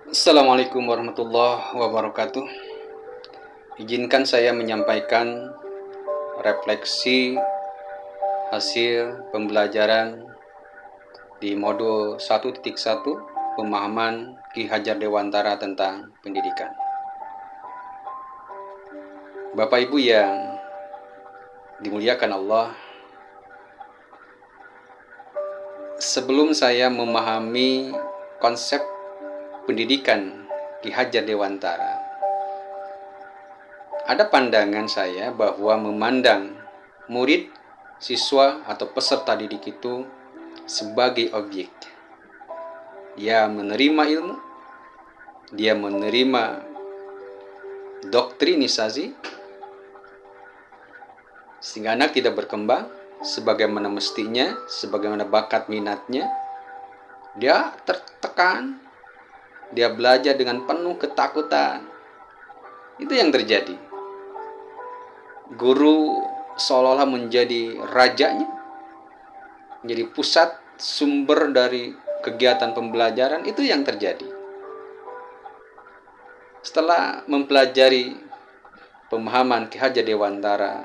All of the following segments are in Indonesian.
Assalamualaikum warahmatullahi wabarakatuh. Izinkan saya menyampaikan refleksi hasil pembelajaran di modul 1.1 pemahaman Ki Hajar Dewantara tentang pendidikan. Bapak Ibu yang dimuliakan Allah, sebelum saya memahami konsep pendidikan Ki Hajar Dewantara, ada pandangan saya bahwa memandang murid, siswa, atau peserta didik itu sebagai objek. Dia menerima ilmu, dia menerima doktrinisasi, sehingga anak tidak berkembang sebagaimana mestinya, sebagaimana bakat minatnya. Dia tertekan, dia belajar dengan penuh ketakutan. Itu yang terjadi. Guru seolah-olah menjadi rajanya, menjadi pusat sumber dari kegiatan pembelajaran. Itu yang terjadi. Setelah mempelajari pemahaman Ki Hajar Dewantara,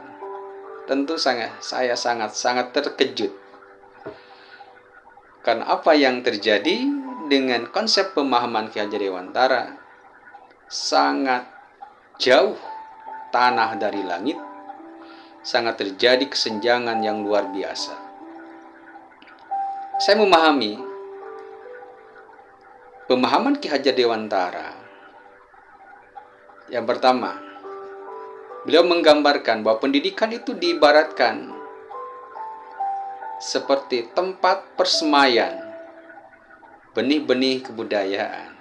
tentu saya sangat terkejut. Karena apa yang terjadi dengan konsep pemahaman Ki Hajar Dewantara sangat jauh tanah dari langit, sangat terjadi kesenjangan yang luar biasa. Saya memahami pemahaman Ki Hajar Dewantara. Yang pertama, beliau menggambarkan bahwa pendidikan itu diibaratkan seperti tempat persemaian benih-benih kebudayaan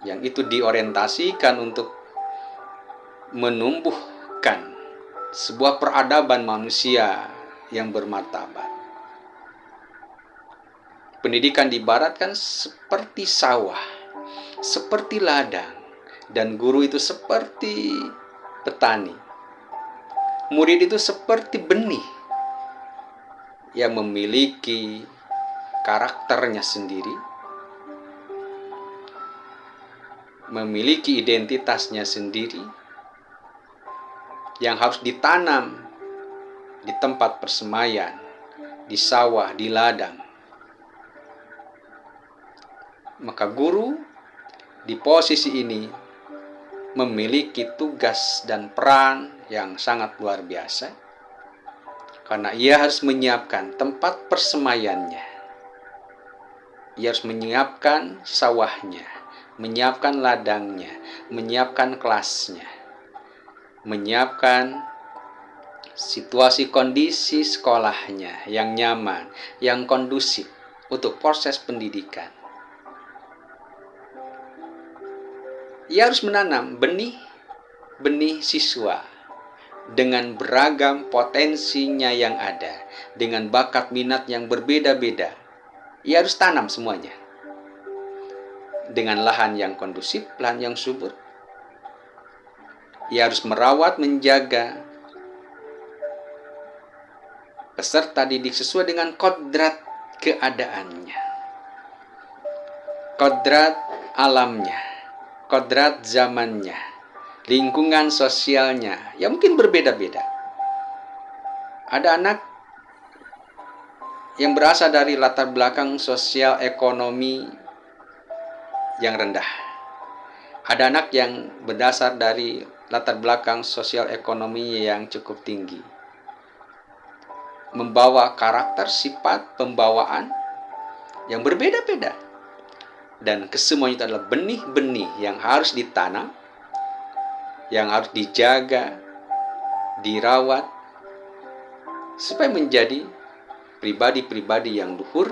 yang itu diorientasikan untuk menumbuhkan sebuah peradaban manusia yang bermartabat. Pendidikan diibaratkan seperti sawah, seperti ladang, dan guru itu seperti petani. Murid itu seperti benih yang memiliki karakternya sendiri, memiliki identitasnya sendiri, yang harus ditanam di tempat persemaian, di sawah, di ladang. Maka guru di posisi ini memiliki tugas dan peran yang sangat luar biasa, karena ia harus menyiapkan tempat persemaiannya. Ia harus menyiapkan sawahnya, menyiapkan ladangnya, menyiapkan kelasnya, menyiapkan situasi kondisi sekolahnya yang nyaman, yang kondusif untuk proses pendidikan. Ia harus menanam benih siswa dengan beragam potensinya yang ada, dengan bakat minat yang berbeda-beda. Ia harus tanam semuanya dengan lahan yang kondusif, lahan yang subur. Ia harus merawat, menjaga peserta didik sesuai dengan kodrat keadaannya, kodrat alamnya, kodrat zamannya, lingkungan sosialnya yang mungkin berbeda-beda. Ada anak yang berasal dari latar belakang sosial ekonomi yang rendah. Ada anak yang berdasar dari latar belakang sosial ekonomi yang cukup tinggi. Membawa karakter, sifat, pembawaan yang berbeda-beda. Dan kesemuanya itu adalah benih-benih yang harus ditanam, yang harus dijaga, dirawat, supaya menjadi pribadi-pribadi yang luhur,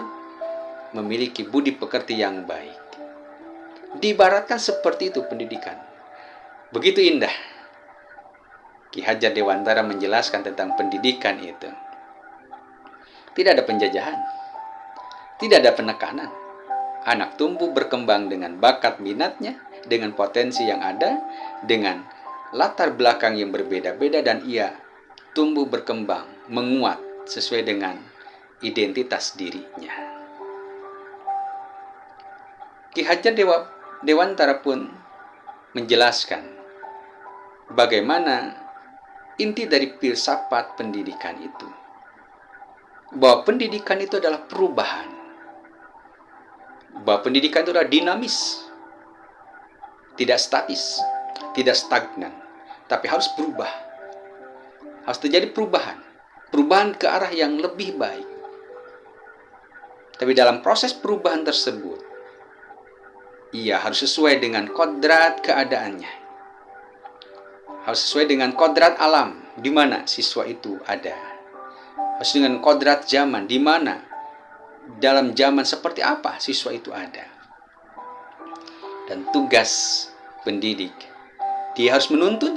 memiliki budi pekerti yang baik. Diibaratkan seperti itu pendidikan. Begitu indah Ki Hajar Dewantara menjelaskan tentang pendidikan itu. Tidak ada penjajahan, tidak ada penekanan. Anak tumbuh berkembang dengan bakat minatnya, dengan potensi yang ada, dengan latar belakang yang berbeda-beda, dan ia tumbuh berkembang, menguat sesuai dengan identitas dirinya. Ki Hajar Dewantara pun menjelaskan bagaimana inti dari filsafat pendidikan itu. Bahwa pendidikan itu adalah perubahan. Bahwa pendidikan itu adalah dinamis. Tidak statis, tidak stagnan, tapi harus berubah. Harus terjadi perubahan. Perubahan ke arah yang lebih baik. Tapi dalam proses perubahan tersebut, ia harus sesuai dengan kodrat keadaannya. Harus sesuai dengan kodrat alam di mana siswa itu ada. Harus dengan kodrat zaman di mana dalam zaman seperti apa siswa itu ada. Dan tugas pendidik, dia harus menuntun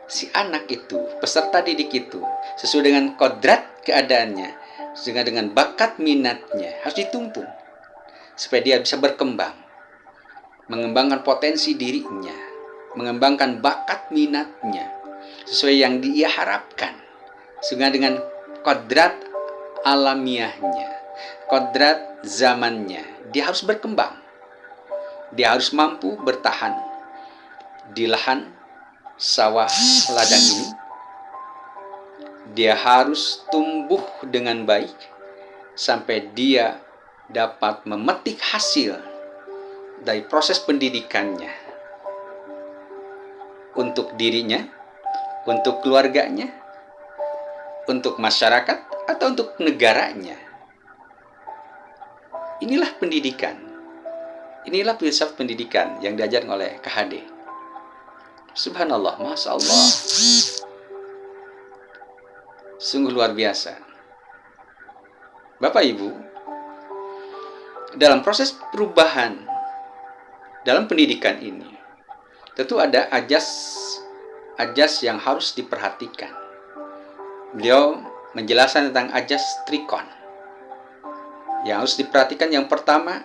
si anak itu, peserta didik itu, sesuai dengan kodrat keadaannya, sesuai dengan bakat minatnya, harus dituntun supaya dia bisa berkembang, mengembangkan potensi dirinya, mengembangkan bakat minatnya sesuai yang dia harapkan, sesuai dengan kodrat alamiahnya, kodrat zamannya. Dia harus berkembang, dia harus mampu bertahan di lahan sawah ladang ini. Dia harus tumbuh dengan baik sampai dia dapat memetik hasil dari proses pendidikannya untuk dirinya, untuk keluarganya, untuk masyarakat, atau untuk negaranya. Inilah pendidikan. Inilah filsafat pendidikan yang diajarkan oleh KHD. Subhanallah, Masya Allah. Sungguh luar biasa. Bapak Ibu, dalam proses perubahan dalam pendidikan ini, tentu ada ajas yang harus diperhatikan. Beliau menjelaskan tentang ajas trikon. Yang harus diperhatikan yang pertama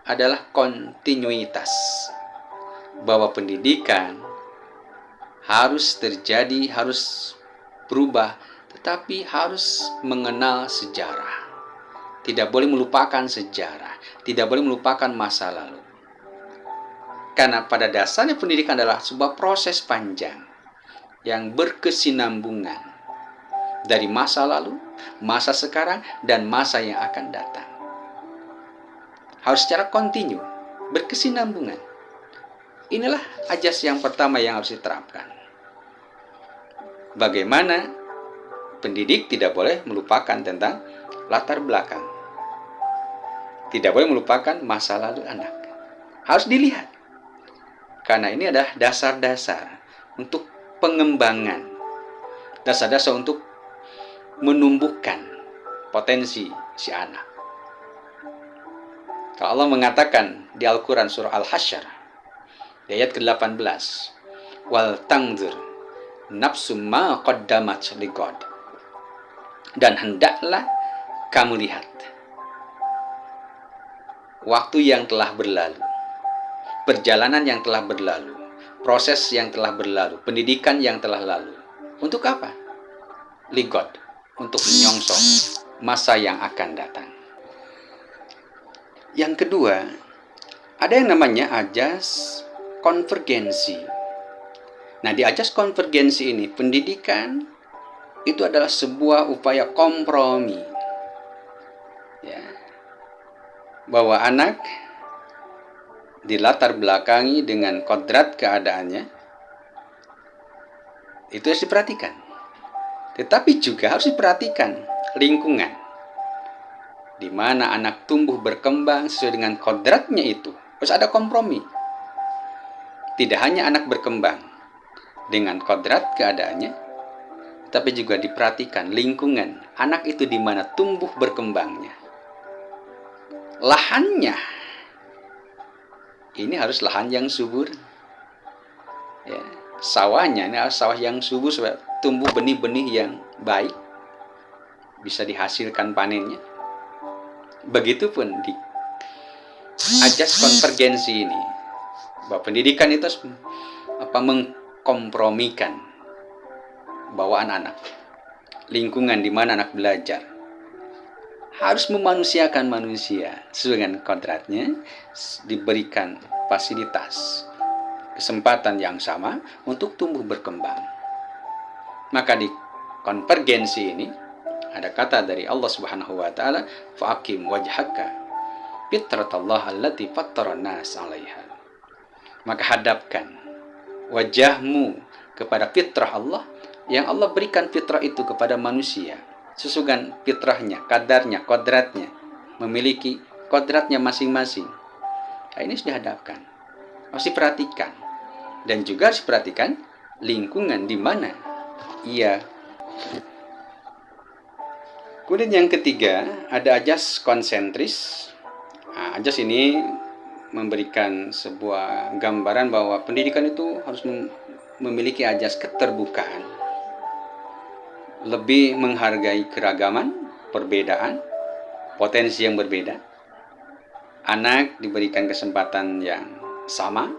adalah kontinuitas. Bahwa pendidikan harus terjadi, harus berubah, tetapi harus mengenal sejarah. Tidak boleh melupakan sejarah, tidak boleh melupakan masa lalu. Karena pada dasarnya pendidikan adalah sebuah proses panjang yang berkesinambungan dari masa lalu, masa sekarang, dan masa yang akan datang. Harus secara kontinu, berkesinambungan. Inilah ajas yang pertama yang harus diterapkan. Bagaimana pendidik tidak boleh melupakan tentang latar belakang. Tidak boleh melupakan masa lalu anak. Harus dilihat. Karena ini adalah dasar-dasar untuk pengembangan. Dasar-dasar untuk menumbuhkan potensi si anak. Kalau Allah mengatakan di Al-Quran surah Al-Hasyr, di ayat ke-18, wal tangzir nafsum ma qaddamat ligod, dan hendaklah kamu lihat waktu yang telah berlalu, perjalanan yang telah berlalu, proses yang telah berlalu, pendidikan yang telah lalu. Untuk apa? Ligod, untuk menyongsong masa yang akan datang. Yang kedua, ada yang namanya ajas konvergensi. Nah, di ajas konvergensi ini, pendidikan itu adalah sebuah upaya kompromi. Ya. Bahwa anak dilatar belakangi dengan kodrat keadaannya, itu harus diperhatikan. Tetapi juga harus diperhatikan lingkungan, di mana anak tumbuh berkembang sesuai dengan kodratnya itu. Harus ada kompromi. Tidak hanya anak berkembang dengan kodrat keadaannya, tapi juga diperhatikan lingkungan anak itu di mana tumbuh berkembangnya. Lahannya, ini harus lahan yang subur. Ya, sawahnya ini harus sawah yang subur supaya tumbuh benih-benih yang baik, bisa dihasilkan panennya. Begitupun di ajas konvergensi ini, bahwa pendidikan itu mengkompromikan bawaan anak, lingkungan di mana anak belajar, harus memanusiakan manusia sesuai dengan kodratnya, diberikan fasilitas, kesempatan yang sama untuk tumbuh berkembang. Maka di konvergensi ini ada kata dari Allah Subhanahu wa taala, fa'aqim wajhaka fitratallah allati fattaran nas 'alaiha. Maka hadapkan wajahmu kepada fitrah Allah yang Allah berikan fitrah itu kepada manusia. Sesuai fitrahnya, kadarnya, kodratnya, memiliki kodratnya masing-masing. Nah, ini sudah dihadapkan. Harus diperhatikan. Dan juga harus diperhatikan lingkungan di mana ia. Kemudian yang ketiga, ada ajas konsentris. Nah, ajas ini memberikan sebuah gambaran bahwa pendidikan itu harus memiliki ajas keterbukaan, lebih menghargai keragaman, perbedaan, potensi yang berbeda. Anak diberikan kesempatan yang sama,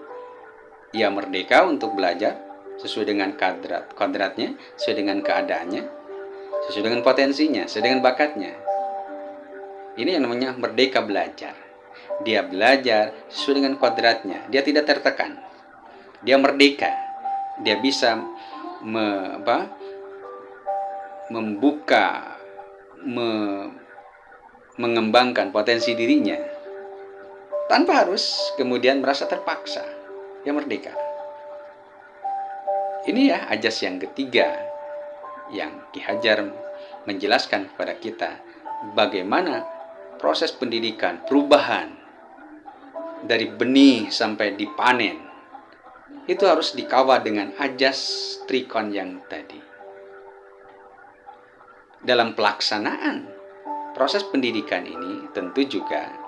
ia merdeka untuk belajar sesuai dengan kodratnya, sesuai dengan keadaannya, sesuai dengan potensinya, sesuai dengan bakatnya. Ini yang namanya merdeka belajar. Dia belajar sesuai dengan kodratnya, dia tidak tertekan, dia merdeka, dia bisa membuka, mengembangkan potensi dirinya tanpa harus kemudian merasa terpaksa. Dia merdeka. Ini ya ajas yang ketiga yang Ki Hajar menjelaskan kepada kita bagaimana proses pendidikan, perubahan dari benih sampai dipanen itu harus dikawal dengan ajas trikon yang tadi. Dalam pelaksanaan proses pendidikan ini tentu juga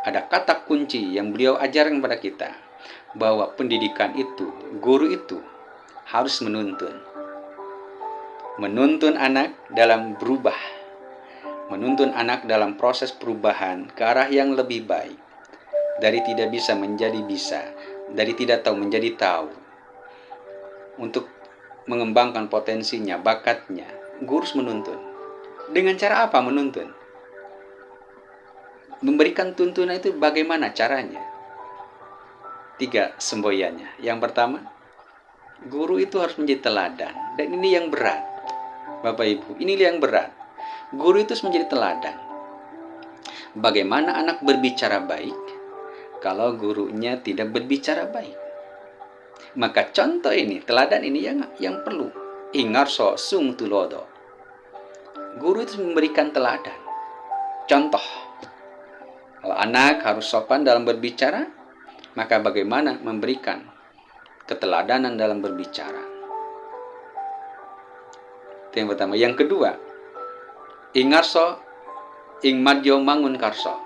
ada kata kunci yang beliau ajarkan kepada kita, bahwa pendidikan itu, guru itu harus menuntun anak dalam berubah, menuntun anak dalam proses perubahan ke arah yang lebih baik, dari tidak bisa menjadi bisa, dari tidak tahu menjadi tahu. Untuk mengembangkan potensinya, bakatnya, guru harus menuntun. Dengan cara apa menuntun? Memberikan tuntunan itu bagaimana caranya? 3 semboyannya. Yang pertama, guru itu harus menjadi teladan. Dan ini yang berat, Bapak Ibu. Ini yang berat. Guru itu harus menjadi teladan. Bagaimana anak berbicara baik kalau gurunya tidak berbicara baik? Maka contoh ini, teladan ini yang perlu. Ingarso sung tulodo. Guru itu memberikan teladan. Contoh. Kalau anak harus sopan dalam berbicara, maka bagaimana memberikan keteladanan dalam berbicara? Itu yang pertama. Yang kedua, ingarso ing madyo mangun karso.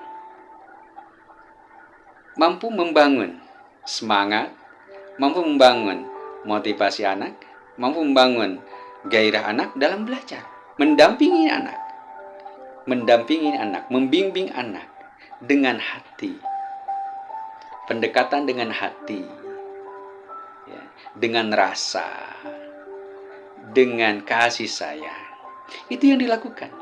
Mampu membangun semangat, mampu membangun motivasi anak, mampu membangun gairah anak dalam belajar, mendampingi anak, membimbing anak dengan hati, pendekatan dengan hati, ya, dengan rasa, dengan kasih sayang. Itu yang dilakukan.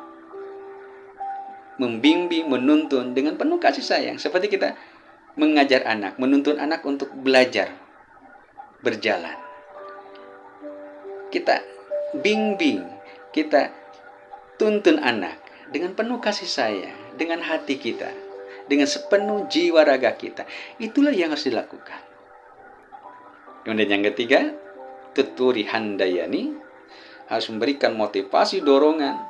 Membimbing, menuntun dengan penuh kasih sayang. Seperti kita mengajar anak, menuntun anak untuk belajar, berjalan. Kita bimbing, kita tuntun anak dengan penuh kasih sayang, dengan hati kita, dengan sepenuh jiwa raga kita. Itulah yang harus dilakukan. Kemudian yang ketiga, tuturi handayani, harus memberikan motivasi, dorongan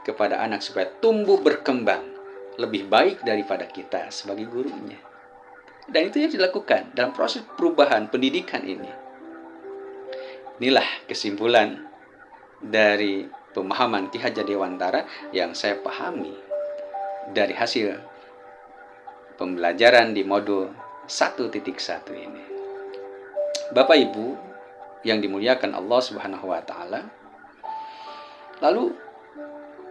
kepada anak supaya tumbuh berkembang lebih baik daripada kita sebagai gurunya. Dan itu yang dilakukan dalam proses perubahan pendidikan ini. Inilah kesimpulan dari pemahaman Ki Hajar Dewantara yang saya pahami dari hasil pembelajaran di modul 1.1 ini. Bapak Ibu yang dimuliakan Allah Subhanahu wa taala, lalu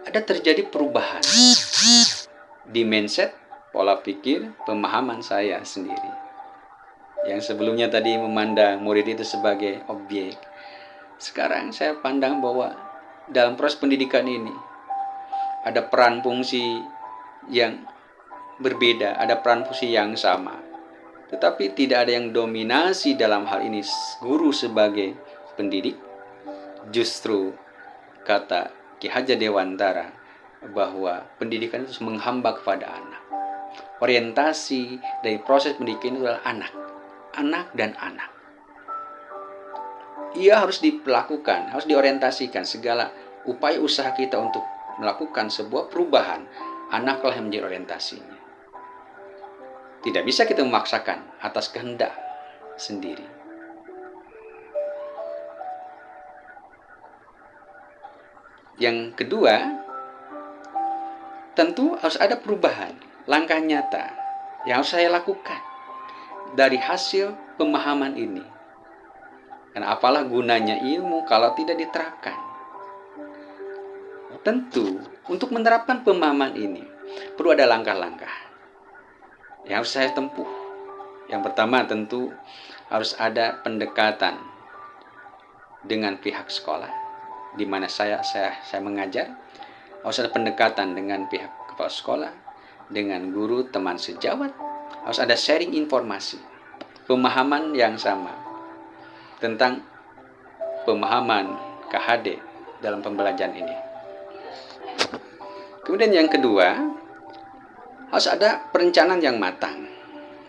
ada terjadi perubahan di mindset, pola pikir, pemahaman saya sendiri. Yang sebelumnya tadi memandang murid itu sebagai objek, sekarang saya pandang bahwa dalam proses pendidikan ini ada peran fungsi yang berbeda, ada peran fungsi yang sama. Tetapi tidak ada yang dominasi dalam hal ini guru sebagai pendidik. Justru kata Ki Hajar Dewantara bahwa pendidikan itu menghamba kepada anak. Orientasi dari proses pendidikan itu adalah anak dan anak. Ia harus dilakukan, harus diorientasikan segala upaya usaha kita untuk melakukan sebuah perubahan. Anaklah yang menjadi orientasinya. Tidak bisa kita memaksakan atas kehendak sendiri. Yang kedua, tentu harus ada perubahan, langkah nyata yang harus saya lakukan dari hasil pemahaman ini. Dan apalah gunanya ilmu kalau tidak diterapkan? Tentu, untuk menerapkan pemahaman ini perlu ada langkah-langkah yang harus saya tempuh. Yang pertama tentu harus ada pendekatan dengan pihak sekolah, di mana saya mengajar. Harus ada pendekatan dengan pihak kepala sekolah, dengan guru, teman sejawat. Harus ada sharing informasi, pemahaman yang sama tentang pemahaman KHD dalam pembelajaran ini. Kemudian yang kedua, harus ada perencanaan yang matang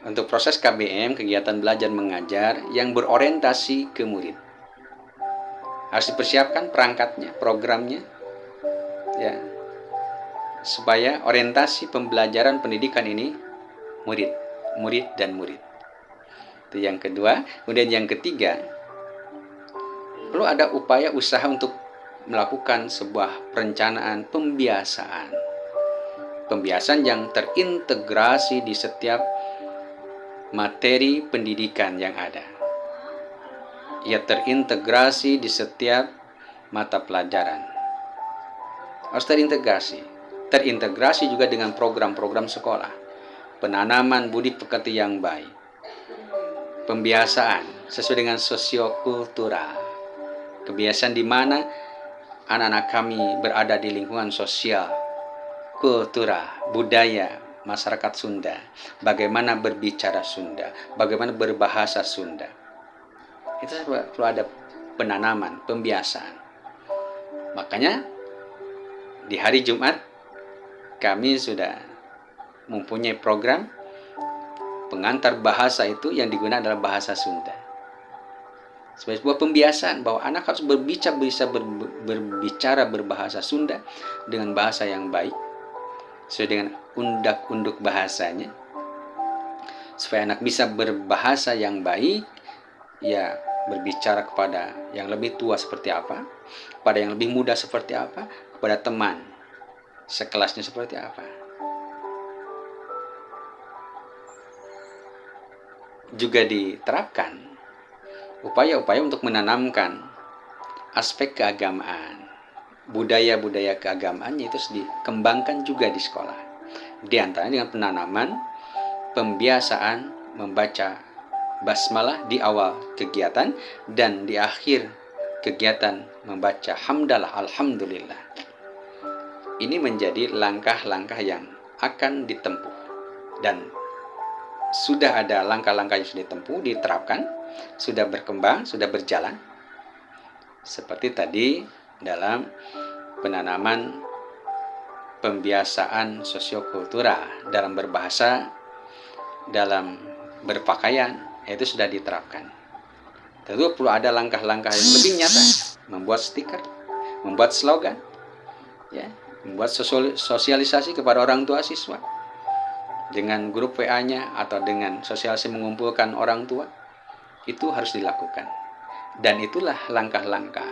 untuk proses KBM, kegiatan belajar mengajar yang berorientasi ke murid. Harus dipersiapkan perangkatnya, programnya, ya, supaya orientasi pembelajaran pendidikan ini murid dan murid. Itu yang kedua. Kemudian yang ketiga, perlu ada upaya usaha untuk melakukan sebuah perencanaan pembiasaan. Pembiasaan yang terintegrasi di setiap materi pendidikan yang ada. Ia terintegrasi di setiap mata pelajaran. Harus terintegrasi. Terintegrasi juga dengan program-program sekolah. Penanaman budi pekerti yang baik. Pembiasaan sesuai dengan sosiokultural. Kebiasaan di mana anak-anak kami berada di lingkungan sosial, kultural, budaya, masyarakat Sunda. Bagaimana berbicara Sunda, bagaimana berbahasa Sunda. Itu perlu ada penanaman, pembiasaan. Makanya di hari Jumat kami sudah mempunyai program pengantar bahasa itu yang digunakan adalah bahasa Sunda. Sebagai sebuah pembiasaan bahwa anak harus berbicara berbahasa Sunda dengan bahasa yang baik, sesuai dengan undak-unduk bahasanya, supaya anak bisa berbahasa yang baik, ya berbicara kepada yang lebih tua seperti apa, kepada yang lebih muda seperti apa, kepada teman sekelasnya seperti apa. Juga diterapkan upaya-upaya untuk menanamkan aspek keagamaan, budaya-budaya keagamaan itu dikembangkan juga di sekolah. Di antaranya dengan penanaman pembiasaan membaca basmalah di awal kegiatan dan di akhir kegiatan membaca hamdalah alhamdulillah. Ini menjadi langkah-langkah yang akan ditempuh dan sudah ada langkah-langkah yang sudah ditempuh, diterapkan, sudah berkembang, sudah berjalan. Seperti tadi dalam penanaman pembiasaan sosiokultural dalam berbahasa, dalam berpakaian, itu sudah diterapkan. Tentu perlu ada langkah-langkah yang lebih nyata, membuat stiker, membuat slogan, ya, membuat sosialisasi kepada orang tua siswa dengan grup WA-nya atau dengan sosialisasi mengumpulkan orang tua. Itu harus dilakukan. Dan itulah langkah-langkah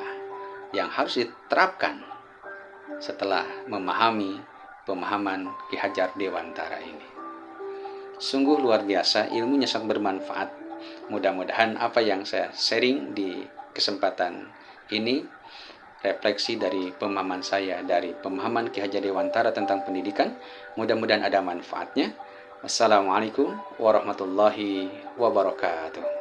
yang harus diterapkan setelah memahami pemahaman Ki Hajar Dewantara ini. Sungguh luar biasa, ilmunya sangat bermanfaat. Mudah-mudahan apa yang saya sharing di kesempatan ini, refleksi dari pemahaman saya, dari pemahaman Ki Hajar Dewantara tentang pendidikan, mudah-mudahan ada manfaatnya. Wassalamualaikum warahmatullahi wabarakatuh.